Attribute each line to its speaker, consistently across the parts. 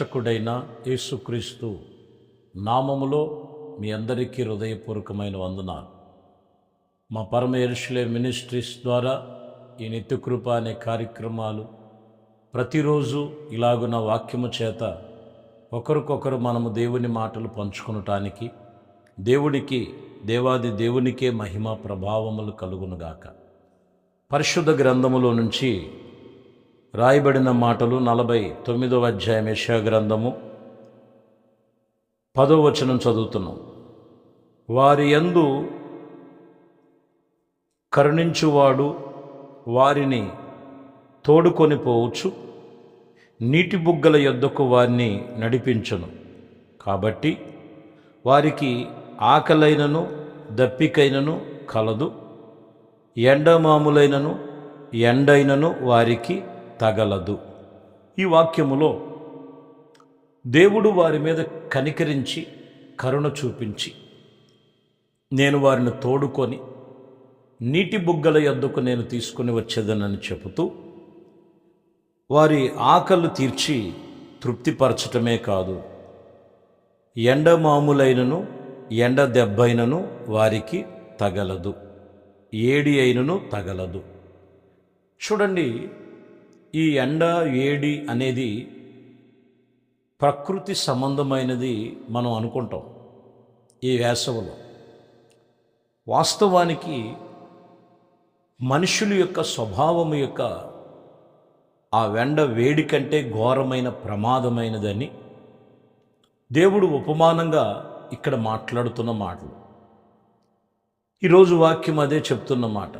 Speaker 1: రక్షకుడైన యేసుక్రీస్తు నామములో మీ అందరికీ హృదయపూర్వకమైన వందనాలు. మా పరమ యెరూషలేము మినిస్ట్రీస్ ద్వారా ఈ నిత్యకృప అనే కార్యక్రమాలు ప్రతిరోజు ఇలాగున వాక్యము చేత ఒకరికొకరు మనము దేవుని మాటలు పంచుకొనటానికి దేవాది దేవునికే మహిమ ప్రభావములు కలుగునుగాక. పరిశుద్ధ గ్రంథములో నుంచి రాయబడిన మాటలు 49వ అధ్యాయం యెషయా గ్రంథము 10వ వచనం చదువుతున్నాం. వారి యందు కరుణించువాడు వారిని తోడుకొని పోవచ్చు, నీటి బుగ్గల యొద్దకు వారిని నడిపించును. కాబట్టి వారికి ఆకలైనను దప్పికైనను కలదు, ఎండమాములైనను ఎండైనను వారికి తగలదు. ఈ వాక్యములో దేవుడు వారి మీద కనికరించి కరుణ చూపించి నేను వారిని తోడుకొని నీటి బుగ్గల యొద్దకు నేను తీసుకుని వచ్చేదనని చెబుతూ వారి ఆకలి తీర్చి తృప్తిపరచటమే కాదు, ఎండమాములైనను ఎండ దెబ్బైనను వారికి తగలదు, ఏడి అయినను తగలదు. చూడండి, ఈ ఎండ ఏడి అనేది ప్రకృతి సంబంధమైనది మనం అనుకుంటాం ఈ వేసవిలో. వాస్తవానికి మనుషుల యొక్క స్వభావం యొక్క ఆ ఎండ వేడి కంటే ఘోరమైన ప్రమాదమైనదని దేవుడు ఉపమానంగా ఇక్కడ మాట్లాడుతున్న మాటలు. ఈరోజు వాక్యం అదే చెప్తున్న మాట.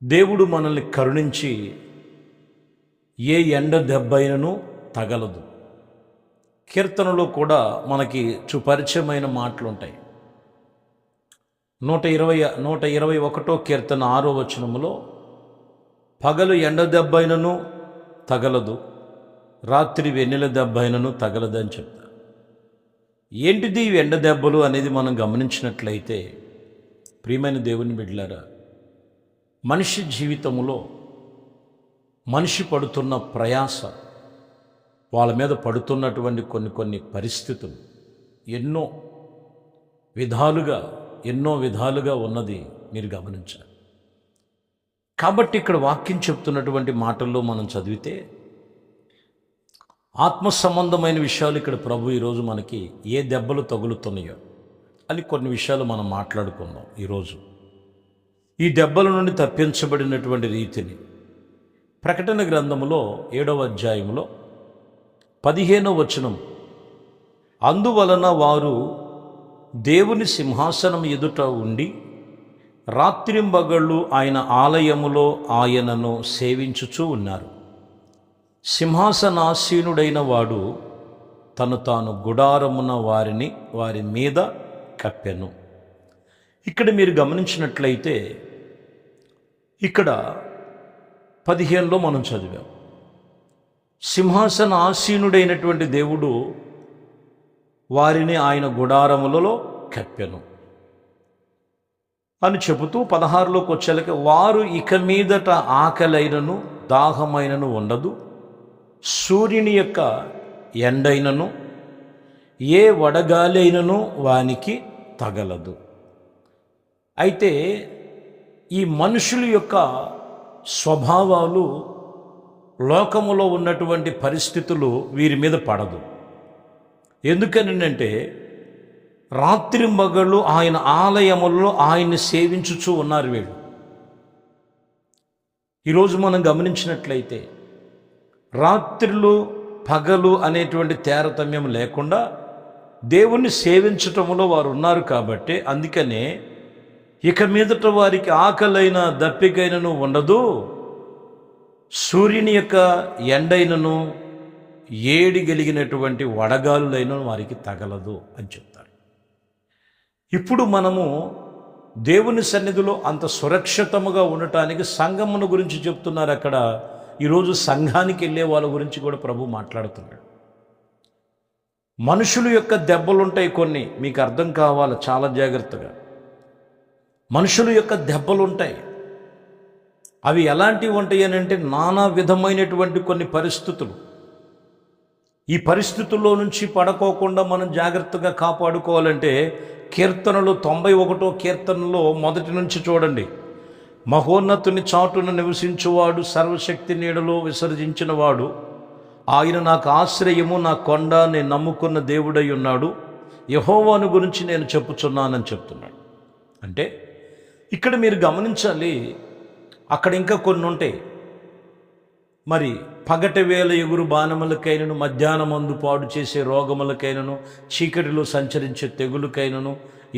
Speaker 1: దేవుడు మనల్ని కరుణించి ఏ ఎండ దెబ్బైనను తగలదు. కీర్తనలో కూడా మనకి సుపరిచయమైన మాటలు ఉంటాయి. 121 కీర్తన 6వ వచనములో పగలు ఎండ దెబ్బైనను తగలదు, రాత్రి వెన్నెల దెబ్బైనను తగలదని చెప్తారు. ఏంటిది ఎండ దెబ్బలు అనేది మనం గమనించినట్లయితే, ప్రియమైన దేవుని బిడ్డలారా, మనిషి జీవితంలో మనిషి పడుతున్న ప్రయాస, వాళ్ళ మీద పడుతున్నటువంటి కొన్ని పరిస్థితులు ఎన్నో విధాలుగా ఉన్నది మీరు గమనించాలి. కాబట్టి ఇక్కడ వాక్యం చెప్తున్నటువంటి మాటల్లో మనం చదివితే ఆత్మ సంబంధమైన విషయాలు ఇక్కడ ప్రభు ఈరోజు మనకి ఏ దెబ్బలు తగులుతున్నాయో అని కొన్ని విషయాలు మనం మాట్లాడుకుందాం. ఈరోజు ఈ దెబ్బల నుండి తప్పించబడినటువంటి రీతిని ప్రకటన గ్రంథములో 7వ అధ్యాయంలో 15వ వచనం, అందువలన వారు దేవుని సింహాసనం ఎదుట ఉండి రాత్రింబగళ్ళు ఆయన ఆలయములో ఆయనను సేవించుచూ ఉన్నారు. సింహాసనాసీనుడైన వాడు తాను గుడారమున వారి మీద కప్పెను. ఇక్కడ మీరు గమనించినట్లయితే ఇక్కడ 15లో మనం చదివాం, సింహాసన ఆసీనుడైనటువంటి దేవుడు వారిని ఆయన గుడారములలో కప్పెను అని చెబుతూ 16లోకి వచ్చేలకి, వారు ఇక మీదట ఆకలైనను దాహమైనను ఉండదు, సూర్యుని యొక్క ఎండైనను ఏ వడగాలి అయినను వానికి తగలదు. అయితే ఈ మనుషుల యొక్క స్వభావాలు, లోకములో ఉన్నటువంటి పరిస్థితులు వీరి మీద పడదు. ఎందుకనంటే రాత్రింబగళ్ళు ఆయన ఆలయములలో ఆయన్ని సేవించుచూ ఉన్నారు వీళ్ళు. ఈరోజు మనం గమనించినట్లయితే రాత్రులు పగలు అనేటువంటి తారతమ్యం లేకుండా దేవుణ్ణి సేవించటంలో వారు ఉన్నారు. కాబట్టి అందుకనే ఇక మీదట వారికి ఆకలైన దప్పికైనను ఉండదు, సూర్యుని యొక్క ఎండైనను ఏడి కలిగినటువంటి వడగాలులైన వారికి తగలదు అని చెప్తారు. ఇప్పుడు మనము దేవుని సన్నిధిలో అంత సురక్షితముగా ఉండటానికి సంఘమును గురించి చెప్తున్నారు. అక్కడ ఈరోజు సంఘానికి వెళ్ళే వాళ్ళ గురించి కూడా ప్రభు మాట్లాడుతున్నాడు. మనుషుల యొక్క దెబ్బలుంటాయి కొన్ని, మీకు అర్థం కావాలి చాలా జాగ్రత్తగా. మనుషుల యొక్క దెబ్బలుంటాయి. అవి ఎలాంటివి ఉంటాయి అని అంటే నానా విధమైనటువంటి కొన్ని పరిస్థితులు. ఈ పరిస్థితుల్లో నుంచి పడుకోకుండా మనం జాగ్రత్తగా కాపాడుకోవాలంటే కీర్తనలు 91 కీర్తనలో మొదటి నుంచి చూడండి. మహోన్నతుని చాటున నివసించువాడు, సర్వశక్తి నీడలో విసర్జించినవాడు, ఆయన నాకు ఆశ్రయము, నా కొండ, నేను నమ్ముకున్న దేవుడై ఉన్నాడు, యెహోవాను గురించి నేను చెప్పుచున్నానని చెప్తున్నాడు. అంటే ఇక్కడ మీరు గమనించాలి, అక్కడ ఇంకా కొన్ని ఉంటాయి. మరి పగటి వేళ ఎగురు బాణములకైనను, మధ్యాహ్నమందు పాడు చేసే రోగములకైనను, చీకటిలో సంచరించే తెగులుకైనను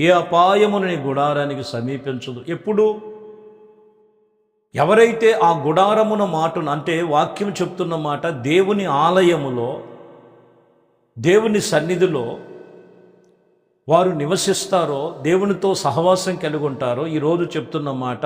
Speaker 1: ఏ అపాయమును నీ గుడారానికి సమీపించదు. ఎప్పుడు ఎవరైతే ఆ గుడారమున మాటను, అంటే వాక్యం చెప్తున్న మాట, దేవుని ఆలయములో, దేవుని సన్నిధిలో వారు నివసిస్తారో, దేవునితో సహవాసం కలిగి ఉంటారో, ఈరోజు చెప్తున్న మాట,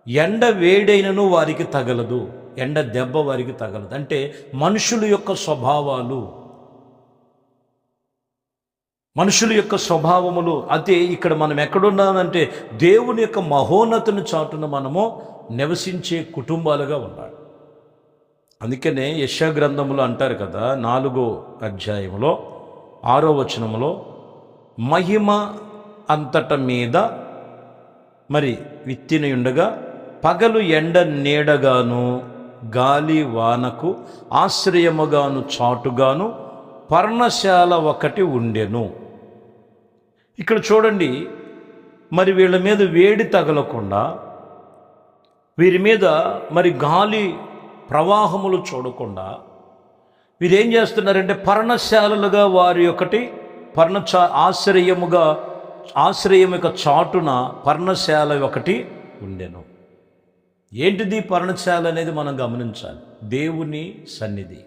Speaker 1: ఎండ వేడైనను వారికి తగలదు, ఎండ దెబ్బ వారికి తగలదు. అంటే మనుషుల యొక్క స్వభావాలు, మనుషుల యొక్క స్వభావములు. అయితే ఇక్కడ మనం ఎక్కడున్నామంటే దేవుని యొక్క మహోన్నతుని చాటున మనము నివసించే కుటుంబాలుగా ఉండాలి. అందుకనే యెషయా గ్రంథములో అంటారు కదా, 4వ అధ్యాయంలో 6వ వచనములో, మహిమ అంతట మీద మరి విత్తిని ఉండగా పగలు ఎండ నీడగాను, గాలి వానకు ఆశ్రయముగాను, చాటుగాను పర్ణశాల ఒకటి ఉండెను. ఇక్కడ చూడండి, మరి వీళ్ళ మీద వేడి తగలకుండా, వీరి మీద మరి గాలి ప్రవాహములు చూడకుండా వీరేం చేస్తున్నారంటే పర్ణశాలలుగా వారి ఒకటి ఆశ్రయం యొక్క చాటున పర్ణశాల ఒకటి ఉండెను. ఏంటిది పర్ణశాల అనేది మనం గమనించాలి. దేవుని సన్నిధి,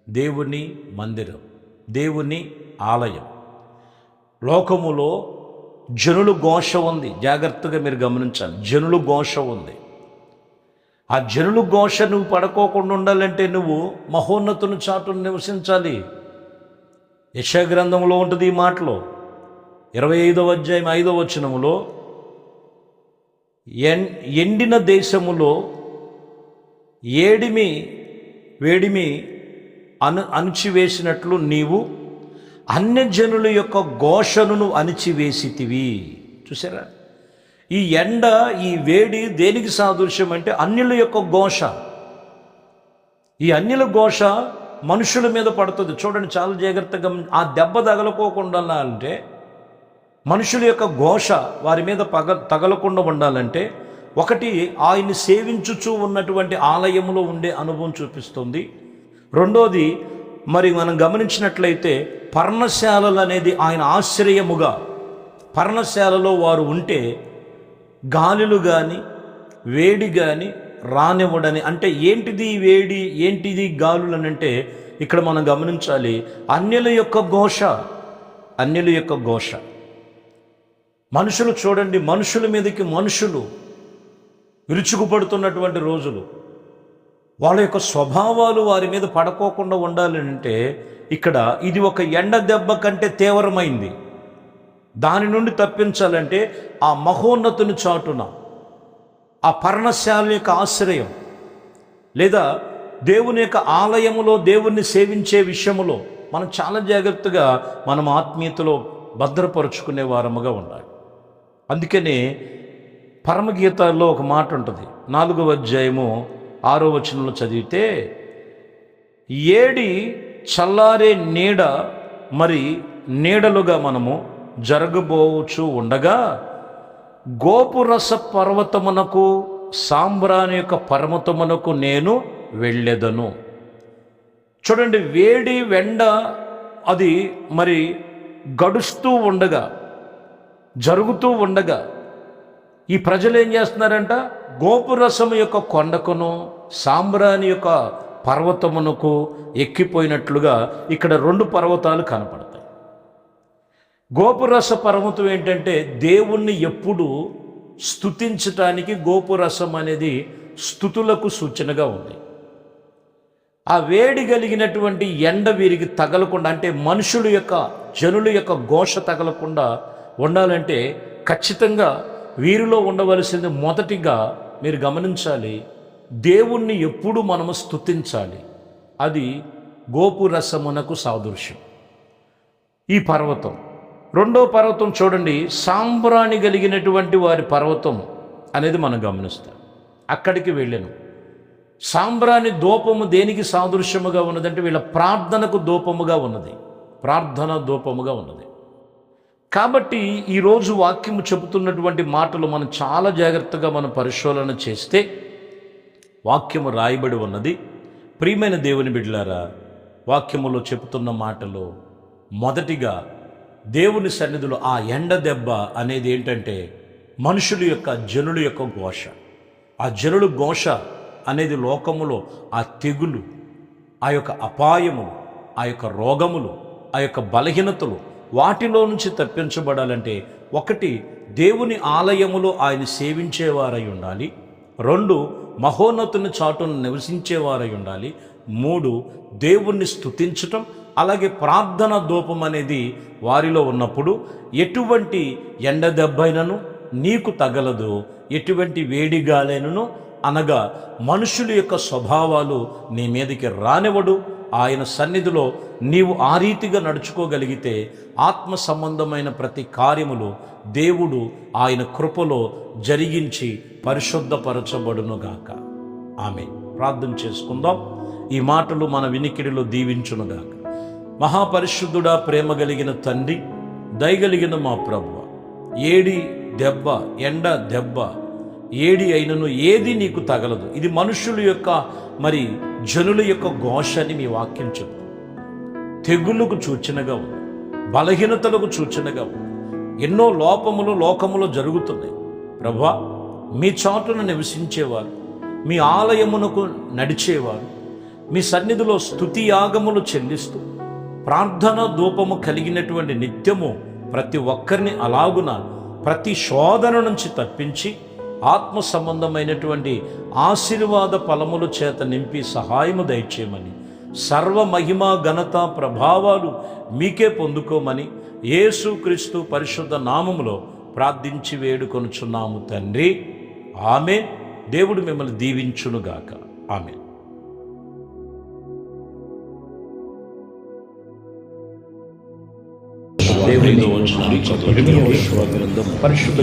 Speaker 1: దేవుని మందిరం, దేవుని ఆలయం. లోకములో జనులు ఘోష ఉంది, జాగ్రత్తగా మీరు గమనించాలి. జనులు ఘోష ఉంది. ఆ జనులు ఘోష నువ్వు పడుకోకుండా ఉండాలంటే నువ్వు మహోన్నతుని చాటును నివసించాలి. యెషయా గ్రంథంలో ఉంటుంది ఈ మాటలో, 25వ అధ్యాయం 5వ వచనములో, ఎండిన దేశములో వేడిమి అణిచివేసినట్లు నీవు అన్యజనుల యొక్క ఘోషను అణిచివేసితివి. చూసారా, ఈ ఎండ, ఈ వేడి దేనికి సాదృశ్యం అంటే అన్యుల యొక్క ఘోష. ఈ అన్యుల ఘోష మనుషుల మీద పడుతుంది. చూడండి, చాలా జాగ్రత్తగా. ఆ దెబ్బ తగలకోకుండా అంటే, మనుషుల యొక్క ఘోష వారి మీద తగలకుండా ఉండాలంటే, ఒకటి ఆయన్ని సేవించుచూ ఉన్నటువంటి ఆలయంలో ఉండే అనుభవం చూపిస్తుంది. రెండోది, మరి మనం గమనించినట్లయితే పర్ణశాలలు అనేది ఆయన ఆశ్రయముగా, పర్ణశాలలో వారు ఉంటే గాలులు కానీ వేడి కానీ రానివ్వడని. అంటే ఏంటిది వేడి, ఏంటిది గాలులు అని అంటే ఇక్కడ మనం గమనించాలి, అన్యుల యొక్క ఘోష, అన్యుల యొక్క ఘోష. మనుషులు చూడండి, మనుషుల మీదకి మనుషులు విరుచుకుపడుతున్నటువంటి రోజులు. వాళ్ళ యొక్క స్వభావాలు వారి మీద పడుకోకుండా ఉండాలంటే ఇక్కడ ఇది ఒక ఎండ దెబ్బ కంటే తీవ్రమైంది. దాని నుండి తప్పించాలంటే ఆ మహోన్నతుని చాటున, ఆ పర్ణశాల యొక్క ఆశ్రయం, లేదా దేవుని యొక్క ఆలయములో దేవుణ్ణి సేవించే విషయములో మనం చాలా జాగ్రత్తగా మనం ఆత్మీయతలో భద్రపరుచుకునే వారముగా ఉండాలి. అందుకనే పరమగీతాల్లో ఒక మాట ఉంటుంది, 4వ అధ్యాయము 6వ వచనంలో చదివితే, ఏడి చల్లారే నీడ మరి నీడలుగా మనము జరగబోవచ్చు ఉండగా, గోపురస పర్వతమునకు, సాంబ్రాని యొక్క పర్వతమునకు నేను వెళ్ళెదను. చూడండి, వేడి వెండ అది మరి గడుస్తూ ఉండగా, జరుగుతూ ఉండగా ఈ ప్రజలు ఏం చేస్తున్నారంట, గోపురసము యొక్క కొండకును సాంబ్రాని యొక్క పర్వతమునకు ఎక్కిపోయినట్లుగా ఇక్కడ 2 పర్వతాలు కనపడతాయి. గోపురస పర్వతం ఏంటంటే దేవుణ్ణి ఎప్పుడు స్తుతించటానికి గోపురసం అనేది స్తుతులకు సూచనగా ఉంది. ఆ వేడి కలిగినటువంటి ఎండ వీరికి తగలకుండా, అంటే మనుషుల యొక్క, జనుల యొక్క ఘోష తగలకుండా ఉండాలంటే ఖచ్చితంగా వీరిలో ఉండవలసింది మొదటిగా మీరు గమనించాలి, దేవుణ్ణి ఎప్పుడు మనము స్తుతించాలి. అది గోపురసమునకు సాదృశ్యం ఈ పర్వతం. రెండో పర్వతం చూడండి, సాంబ్రాణి కలిగినటువంటి వారి పర్వతం అనేది మనం గమనిస్తాం. అక్కడికి వెళ్ళాను. సాంబ్రాణి ధూపము దేనికి సాదృశ్యముగా ఉన్నదంటే వీళ్ళ ప్రార్థనకు ధూపముగా ఉన్నది, ప్రార్థన ధూపముగా ఉన్నది. కాబట్టి ఈరోజు వాక్యము చెబుతున్నటువంటి మాటలు మనం చాలా జాగ్రత్తగా మనం పరిశోధన చేస్తే వాక్యము రాయబడి ఉన్నది. ప్రియమైన దేవుని బిడ్డలారా, వాక్యములో చెబుతున్న మాటలు మొదటిగా దేవుని సన్నిధిలో ఆ ఎండ దెబ్బ అనేది ఏంటంటే మనుషుల యొక్క జనుల యొక్క ఘోష. ఆ జనుల ఘోష అనేది లోకములో ఆ తెగులు, ఆ యొక్క అపాయములు, ఆ యొక్క రోగములు, ఆ యొక్క బలహీనతలు వాటిలో నుంచి తప్పించబడాలంటే ఒకటి, దేవుని ఆలయములో ఆయన సేవించేవారై ఉండాలి. 2, మహోన్నతుని చాటును నివసించేవారై ఉండాలి. 3, దేవుణ్ణి స్తుతించటం, అలాగే ప్రార్థన ధూపం అనేది వారిలో ఉన్నప్పుడు ఎటువంటి ఎండ దెబ్బైనను నీకు తగలదు, ఎటువంటి వేడిగాలైనను అనగా మనుషుల యొక్క స్వభావాలు నీ మీదకి రానివ్వడు. ఆయన సన్నిధిలో నీవు ఆ రీతిగా నడుచుకోగలిగితే ఆత్మ సంబంధమైన ప్రతి కార్యములు దేవుడు ఆయన కృపలో జరిగించి పరిశుద్ధపరచబడునుగాక. ఆమె ప్రార్థన చేసుకుందాం. ఈ మాటలు మన వినికిడిలో దీవించునుగాక. మహాపరిశుద్ధుడా, ప్రేమ కలిగిన తండ్రి, దయగలిగిన మా ప్రభువా, ఏడి దెబ్బ, ఎండ దెబ్బ ఏడి అయినను ఏది నీకు తగలదు. ఇది మనుషుల యొక్క మరి జనుల యొక్క ఘోష అని మీ వాక్యం చెప్తుంది. తెగుళ్ళకు సూచనగా ఉంది, బలహీనతలకు సూచనగా ఉంది. ఎన్నో లోపములు లోకములో జరుగుతున్నాయి. ప్రభువా, మీ చాటున నివసించేవారు, మీ ఆలయమునకు నడిచేవారు, మీ సన్నిధిలో స్తుతి యాగములు చెల్లిస్తూ ప్రార్థన ధూపము కలిగినటువంటి నిత్యము ప్రతి ఒక్కరిని అలాగున ప్రతి శోధన నుంచి తప్పించి ఆత్మ సంబంధమైనటువంటి ఆశీర్వాద ఫలముల చేత నింపి సహాయము దయచేయమని, సర్వ మహిమ ఘనత ప్రభావాలు మీకే పొందుకోమని యేసుక్రీస్తు పరిశుద్ధ నామములో ప్రార్థించి వేడుకొనుచున్నాము తండ్రి. ఆమేన్. దేవుడు మిమ్మల్ని దీవించునుగాక. ఆమేన్. దేవునితో వచ్చిన పరిశుద్ధ